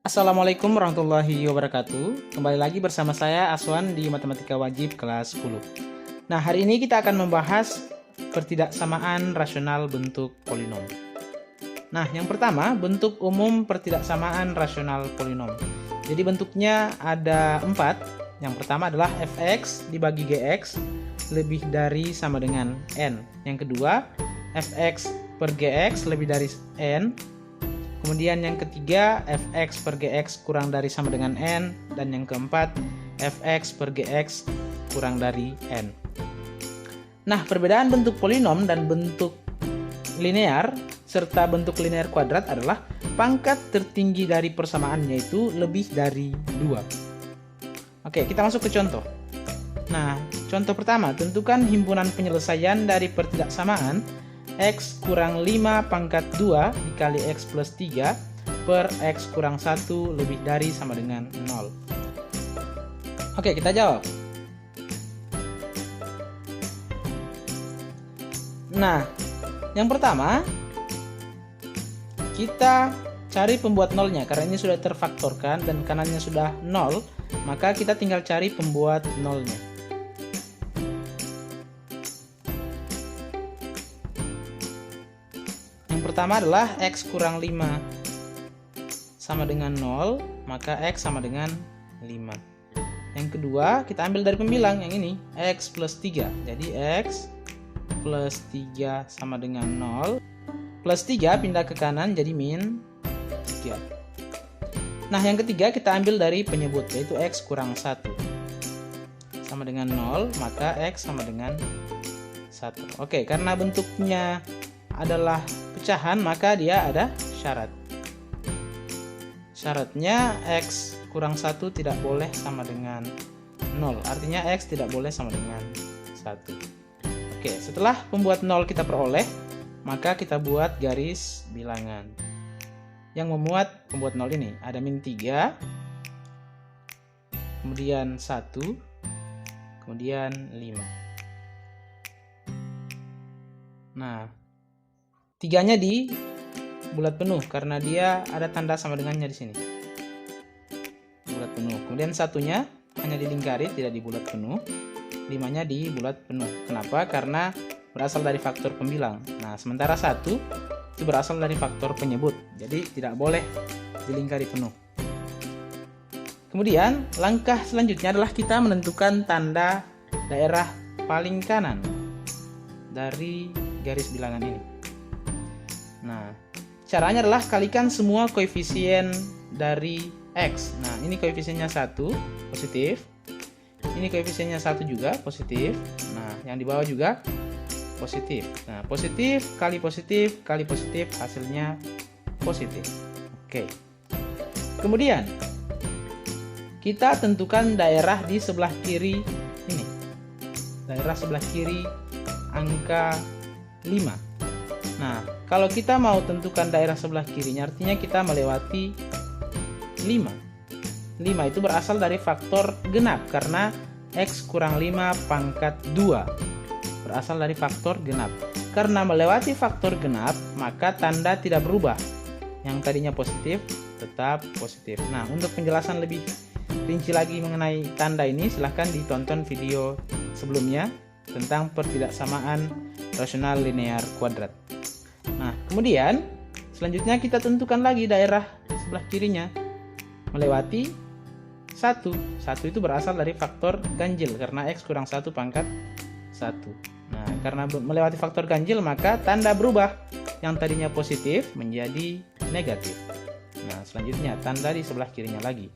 Assalamualaikum warahmatullahi wabarakatuh. Kembali lagi bersama saya Aswan di Matematika Wajib kelas 10. Nah, hari ini kita akan membahas pertidaksamaan rasional bentuk polinom. Nah, yang pertama, bentuk umum pertidaksamaan rasional polinom. Jadi bentuknya ada 4. Yang pertama adalah fx dibagi gx lebih dari sama dengan n. Yang kedua, fx per gx lebih dari n. Kemudian yang ketiga, fx per gx kurang dari sama dengan n. Dan yang keempat, fx per gx kurang dari n. Nah, perbedaan bentuk polinom dan bentuk linear serta bentuk linear kuadrat adalah pangkat tertinggi dari persamaan, yaitu lebih dari 2. Oke, kita masuk ke contoh. Nah, contoh pertama, tentukan himpunan penyelesaian dari pertidaksamaan x kurang 5 pangkat 2 dikali x plus 3 per x kurang 1 lebih dari sama dengan 0. Oke, kita jawab. Nah, yang pertama kita cari pembuat nolnya. Karena ini sudah terfaktorkan dan kanannya sudah 0, maka kita tinggal cari pembuat nolnya. Pertama adalah x kurang 5 sama dengan 0, maka x sama dengan 5. Yang kedua, kita ambil dari pembilang yang ini, x plus 3. Jadi x plus 3 sama dengan 0. Plus 3 pindah ke kanan jadi min 3. Nah, yang ketiga kita ambil dari penyebut, yaitu x kurang 1 sama dengan 0, maka x sama dengan 1. Oke, karena bentuknya adalah pecahan, maka dia ada syarat. Syaratnya x kurang 1 tidak boleh sama dengan 0. Artinya x tidak boleh sama dengan 1. Oke, setelah pembuat 0 kita peroleh, maka kita buat garis bilangan. Yang memuat pembuat 0 ini ada min 3, kemudian 1, kemudian 5. Nah, 3-nya di bulat penuh karena dia ada tanda sama dengannya di sini. Bulat penuh. Kemudian 1-nya hanya dilingkari, tidak di bulat penuh. 5-nya di bulat penuh. Kenapa? Karena berasal dari faktor pembilang. Nah, sementara 1 itu berasal dari faktor penyebut. Jadi tidak boleh dilingkari penuh. Kemudian langkah selanjutnya adalah kita menentukan tanda daerah paling kanan dari garis bilangan ini. Nah, caranya adalah kalikan semua koefisien dari x. Nah, ini koefisiennya 1, positif. Ini koefisiennya 1 juga, positif. Nah, yang di bawah juga positif. Nah, positif kali positif kali positif, hasilnya positif. Oke. Kemudian, kita tentukan daerah di sebelah kiri ini. Daerah sebelah kiri angka 5. Nah, kalau kita mau tentukan daerah sebelah kirinya, artinya kita melewati 5. 5 itu berasal dari faktor genap, karena x kurang 5 pangkat 2. Berasal dari faktor genap. Karena melewati faktor genap, maka tanda tidak berubah. Yang tadinya positif, tetap positif. Nah, untuk penjelasan lebih rinci lagi mengenai tanda ini, silahkan ditonton video sebelumnya tentang pertidaksamaan rasional linear kuadrat. Nah, kemudian selanjutnya kita tentukan lagi daerah sebelah kirinya melewati 1. 1 itu berasal dari faktor ganjil karena x kurang 1 pangkat 1. Nah, karena melewati faktor ganjil, maka tanda berubah. Yang tadinya positif menjadi negatif. Nah, selanjutnya tanda di sebelah kirinya lagi.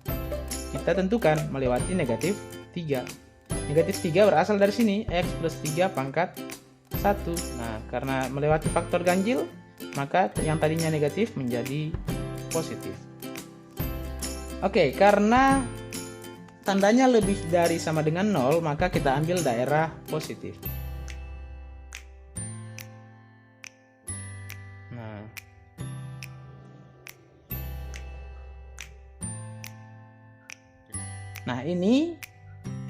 Kita tentukan melewati negatif 3. Negatif 3 berasal dari sini, x plus 3 pangkat 1. Nah, karena melewati faktor ganjil, maka yang tadinya negatif menjadi positif. Oke, karena tandanya lebih dari sama dengan 0, maka kita ambil daerah positif. Nah, ini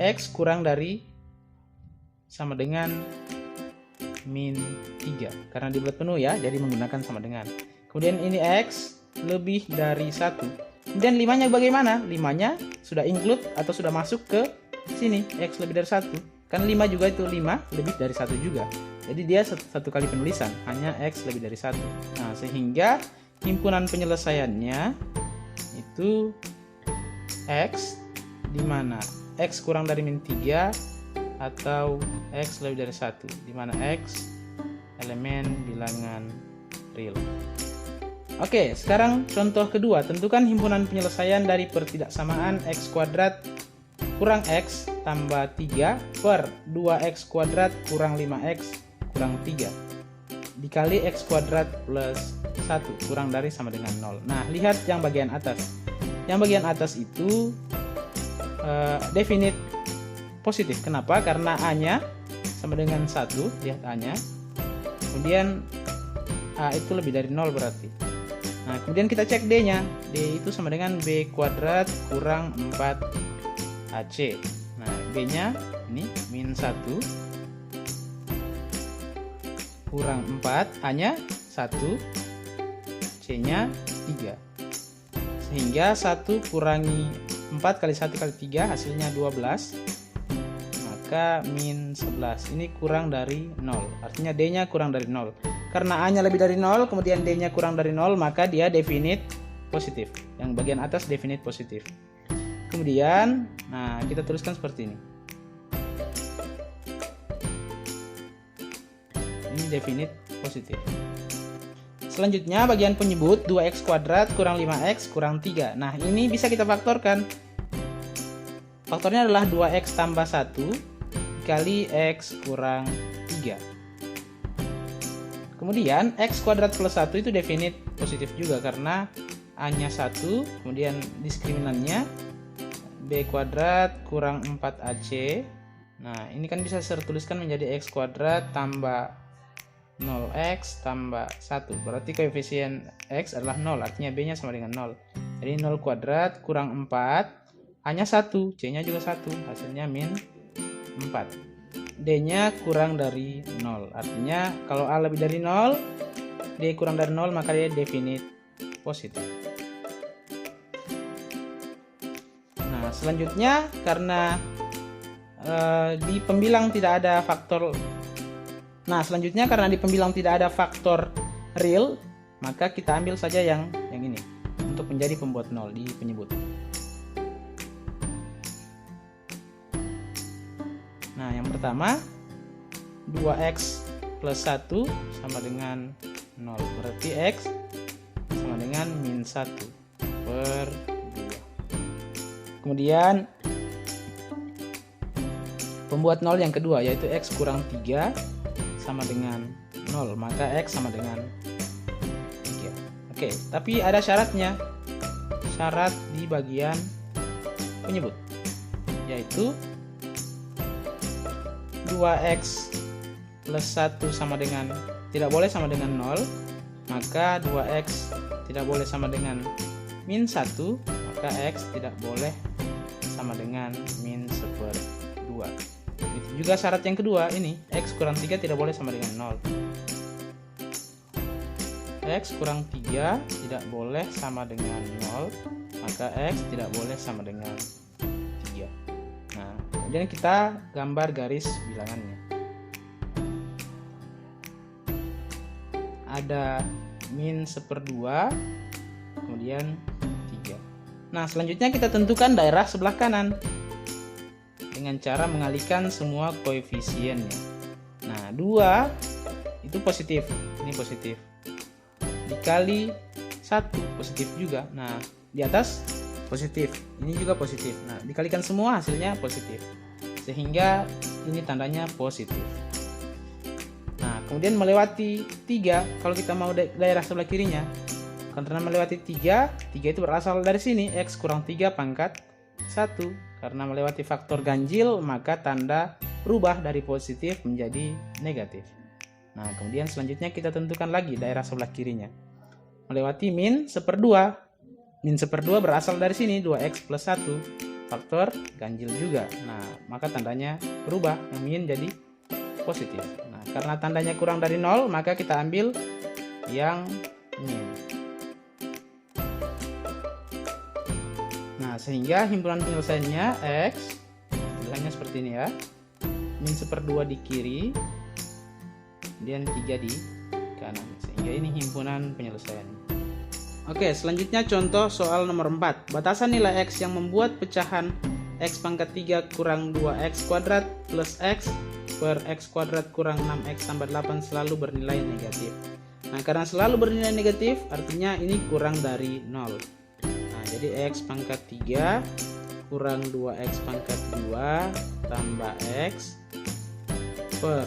x kurang dari sama dengan min 3 karena di bulat penuh ya, jadi menggunakan sama dengan. Kemudian ini x lebih dari 1, Kemudian 5-nya bagaimana? 5-nya sudah include atau sudah masuk ke sini, X lebih dari 1. Kan 5 juga itu 5 lebih dari 1 juga. Jadi dia satu kali penulisan, hanya X lebih dari 1. Nah, sehingga himpunan penyelesaiannya itu X, di mana X kurang dari min 3 atau X lebih dari 1, di mana X elemen bilangan real. Oke, sekarang contoh kedua. Tentukan himpunan penyelesaian dari pertidaksamaan X kuadrat kurang X tambah 3 per 2X kuadrat kurang 5X kurang 3 dikali X kuadrat plus 1 kurang dari sama dengan 0. Nah, lihat yang bagian atas. Yang bagian atas itu definite positif. Kenapa? Karena A-nya sama dengan 1, lihat A-nya. Kemudian A itu lebih dari 0 berarti. Nah, kemudian kita cek D-nya. D itu sama dengan B kuadrat kurang 4 AC. Nah, B-nya ini min 1 kurang 4, A-nya 1, C-nya 3. Sehingga 1 kurangi 4 kali 1 kali 3 hasilnya 12. Maka min 11. Ini kurang dari 0. Artinya D-nya kurang dari 0. Karena A-nya lebih dari 0, kemudian D-nya kurang dari 0, maka dia definite positif. Yang bagian atas definite positif. Kemudian, nah kita tuliskan seperti ini. Ini definite positif. Selanjutnya bagian penyebut 2X kuadrat kurang 5X kurang 3. Nah, ini bisa kita faktorkan. Faktornya adalah 2X tambah 1 kali X kurang 3. Kemudian X kuadrat plus 1 itu definite positif juga karena A-nya 1, kemudian diskriminannya B kuadrat kurang 4AC. Nah, ini kan bisa saya tuliskan menjadi X kuadrat tambah 0X tambah 1. Berarti koefisien X adalah 0, artinya B-nya sama dengan 0. Jadi 0 kuadrat kurang 4, A-nya 1, C-nya juga 1, hasilnya min 4. D-nya kurang dari 0. Artinya kalau A lebih dari 0, D kurang dari 0, maka dia definite positif. Nah, selanjutnya karena di pembilang tidak ada faktor. Nah, selanjutnya karena di pembilang tidak ada faktor real, maka kita ambil saja yang ini untuk menjadi pembuat 0 di penyebut. Nah, yang pertama 2X plus 1 sama dengan 0. Berarti X sama dengan min 1 per 2. Kemudian pembuat 0 yang kedua yaitu X kurang 3 sama dengan 0. Maka X sama dengan 3. Oke, tapi ada syaratnya. Syarat di bagian penyebut yaitu 2X plus 1 sama dengan tidak boleh sama dengan 0, maka 2X tidak boleh sama dengan min 1, maka X tidak boleh sama dengan min 1/2. Itu juga syarat yang kedua, ini X kurang 3 tidak boleh sama dengan 0. X kurang 3 tidak boleh sama dengan 0, maka X tidak boleh sama dengan 3. Nah, kemudian kita gambar garis bilangannya. Ada min 1/2, kemudian 3. Nah, selanjutnya kita tentukan daerah sebelah kanan dengan cara mengalihkan semua koefisiennya. Nah, 2 itu positif, ini positif. Dikali 1 positif juga. Nah, di atas positif, ini juga positif. Nah, dikalikan semua hasilnya positif. Sehingga ini tandanya positif. Nah, kemudian melewati 3, kalau kita mau daerah sebelah kirinya. Karena melewati 3 itu berasal dari sini, X kurang 3 pangkat 1. Karena melewati faktor ganjil, maka tanda berubah dari positif menjadi negatif. Nah, kemudian selanjutnya kita tentukan lagi daerah sebelah kirinya. Melewati min 1/2. Min 1/2 berasal dari sini, 2X plus 1. Faktor ganjil juga. Nah, maka tandanya berubah, yang min jadi positif. Nah, karena tandanya kurang dari 0, maka kita ambil yang min. Nah, sehingga himpunan penyelesaiannya X, bilangnya seperti ini ya, min 1/2 di kiri, kemudian 3 di kanan, sehingga ini himpunan penyelesaian. Oke, selanjutnya contoh soal nomor 4. Batasan nilai X yang membuat pecahan X pangkat 3 kurang 2X kuadrat plus X per X kuadrat kurang 6X tambah 8 selalu bernilai negatif. Nah, karena selalu bernilai negatif, artinya ini kurang dari 0. Nah, jadi X pangkat 3 kurang 2X pangkat 2 tambah X per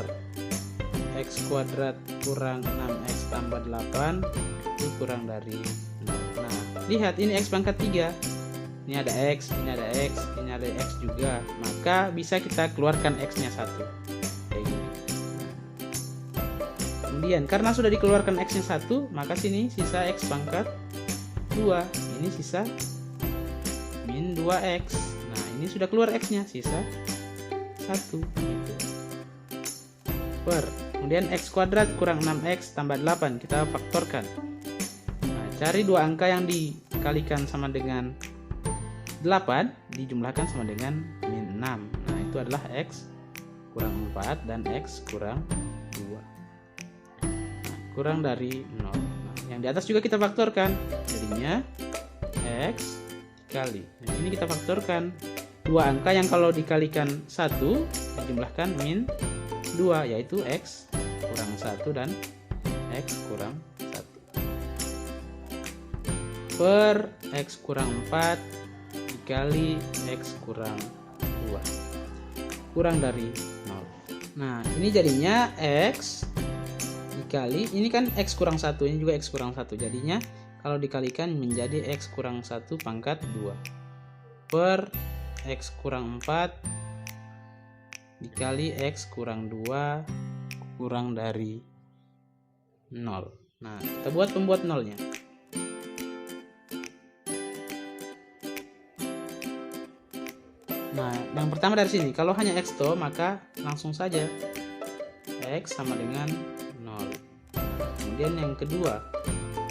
X kuadrat kurang 6X tambah 8 itu kurang dari 0. Nah, lihat ini X pangkat 3. Ini ada X, ini ada X, ini ada X juga. Maka bisa kita keluarkan X-nya 1. Kayak gini. Kemudian karena sudah dikeluarkan X-nya 1, maka sini sisa X pangkat 2. Ini sisa min 2X. Nah, ini sudah keluar X-nya, sisa 1 gitu. Per kemudian X kuadrat kurang 6X tambah 8, kita faktorkan. Nah, cari dua angka yang dikalikan sama dengan 8 dijumlahkan sama dengan min 6. Nah, itu adalah X kurang 4 dan X kurang 2. Nah, kurang dari 0. Nah, yang di atas juga kita faktorkan. Jadinya X dikali. Nah, ini kita faktorkan. Dua angka yang kalau dikalikan 1 dijumlahkan min 2, yaitu X kurang 1 dan X kurang 1. Per X kurang 4 dikali X kurang 2, kurang dari 0. Nah, ini jadinya X dikali, ini kan X kurang 1, ini juga X kurang 1, jadinya kalau dikalikan menjadi X kurang 1 pangkat 2 per X kurang 4 dikali X kurang 2 kurang dari 0. Nah, kita buat pembuat nolnya. Nah, yang pertama dari sini, kalau hanya X toh, maka langsung saja X sama dengan 0. Kemudian yang kedua,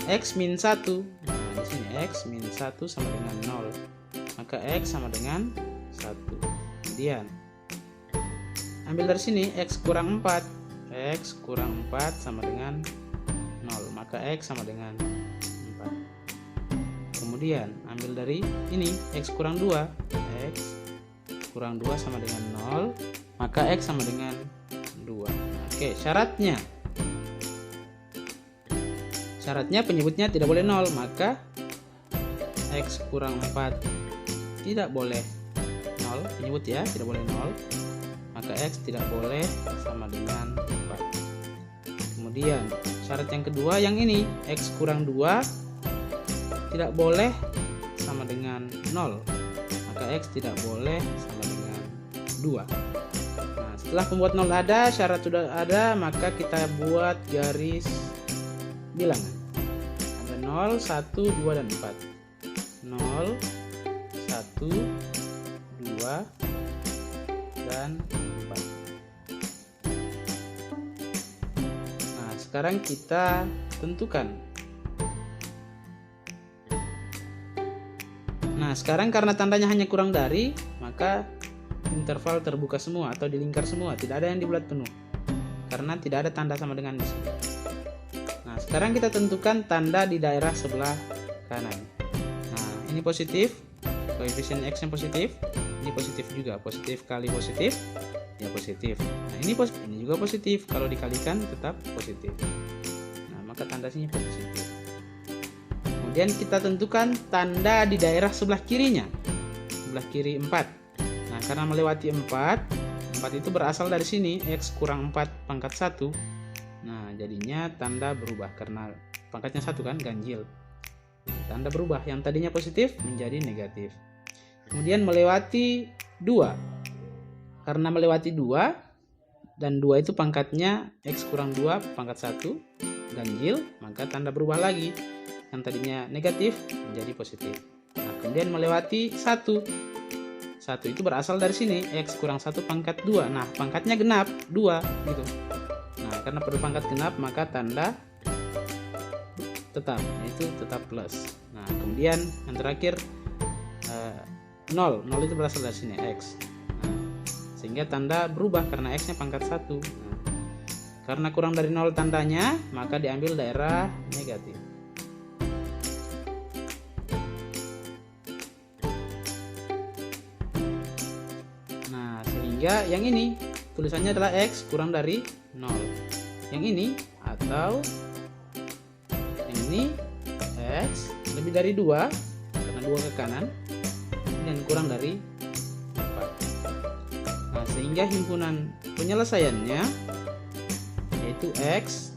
X min 1. Nah, di sini X min 1 sama dengan 0. Maka X sama dengan 1. Kemudian ambil dari sini X kurang 4. X kurang 4 sama dengan 0. Maka X sama dengan 4. Kemudian ambil dari ini X kurang 2. X kurang 2 sama dengan 0. Maka X sama dengan 2. Oke, syaratnya penyebutnya tidak boleh 0. Maka X kurang 4 tidak boleh 0. Penyebut ya, tidak boleh 0. Maka X tidak boleh sama dengan 4. Kemudian syarat yang kedua yang ini, X kurang 2 tidak boleh sama dengan 0. Maka X tidak boleh sama dengan 2. Nah, setelah pembuat 0 ada, syarat sudah ada, maka kita buat garis bilangan. Ada 0, 1, 2, dan 4. 0, 1, 2, dan 4. Nah, sekarang kita tentukan. Nah, sekarang karena tandanya hanya kurang dari, maka interval terbuka semua atau dilingkar semua, tidak ada yang di bulat penuh. Karena tidak ada tanda sama dengan di sini. Nah, sekarang kita tentukan tanda di daerah sebelah kanan. Nah, ini positif, koefisien X yang positif. Ini positif juga, positif kali positif ya positif. Nah, ini juga positif, kalau dikalikan tetap positif. Nah, maka tandanya positif. Kemudian kita tentukan tanda di daerah sebelah kirinya, sebelah kiri 4. Nah, karena melewati 4 itu berasal dari sini, X kurang 4 pangkat 1. Nah, jadinya tanda berubah karena pangkatnya 1 kan, ganjil. Nah, tanda berubah, yang tadinya positif menjadi negatif. Kemudian melewati 2. Karena melewati 2 dan 2 itu pangkatnya X kurang 2 pangkat 1, ganjil, maka tanda berubah lagi. Yang tadinya negatif menjadi positif. Nah, kemudian melewati 1. 1 itu berasal dari sini, X kurang 1 pangkat 2. Nah, pangkatnya genap 2 gitu. Nah, karena pada pangkat genap maka tanda tetap, yaitu tetap plus. Nah, kemudian yang terakhir 0 itu berasal dari sini X. Sehingga tanda berubah karena X nya pangkat 1. Karena kurang dari 0 tandanya, maka diambil daerah negatif. Nah, sehingga yang ini tulisannya adalah X kurang dari 0. Yang ini atau yang ini X lebih dari 2 karena 2 ke kanan dan kurang dari 4. Nah, sehingga himpunan penyelesaiannya yaitu X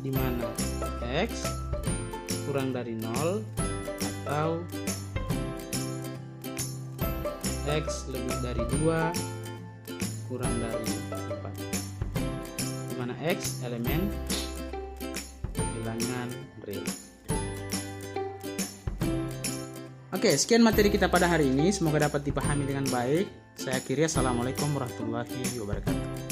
di mana X kurang dari 0 atau X lebih dari 2 kurang dari 4, di mana X elemen bilangan real. Oke, sekian materi kita pada hari ini, semoga dapat dipahami dengan baik. Saya akhiri, assalamualaikum warahmatullahi wabarakatuh.